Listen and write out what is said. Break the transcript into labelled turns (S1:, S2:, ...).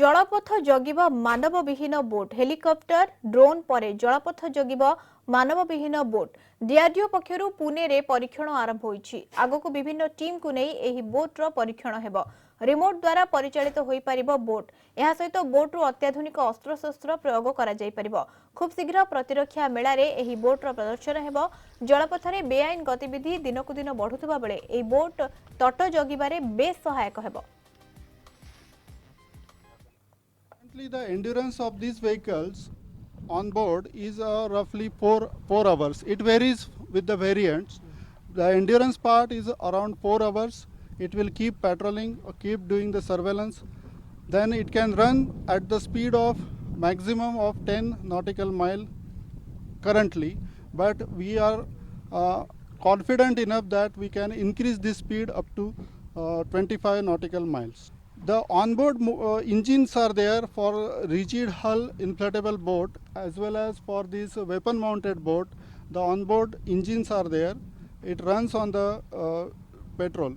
S1: जलपथ जगिब मानवविहीन boat helicopter drone परे जलपथ जगिब मानवविहीन boat DRDO पक्षरु Pune रे परीक्षण आरंभ होईछि। आगको विभिन्न टीम को नै एही बोट रो परीक्षण हेबो। रिमोट द्वारा परिचालित होई परिबो बोट। एहा सहित बोट रो अत्याधुनिक अस्त्रशस्त्र प्रयोग करा जाई परिबो। खूब शीघ्र प्रतिरक्षा मेला रे एही बोट रो प्रदर्शन हेबो। जलपथ रे बेआईन गतिविधि दिनकु दिन बढ़ुतबा बेले एही बोट तट जगिबारे बेस सहायक हेबो।
S2: Currently, the endurance of these vehicles on board is roughly four hours. It varies with the variants. The endurance part is around 4 hours. It will keep patrolling or keep doing the surveillance. Then it can run at the speed of maximum of 10 nautical mile currently, but we are confident enough that we can increase this speed up to 25 nautical miles. The onboard engines are there for rigid hull inflatable boat as well as for this weapon mounted boat. The onboard engines are there. It runs on the petrol.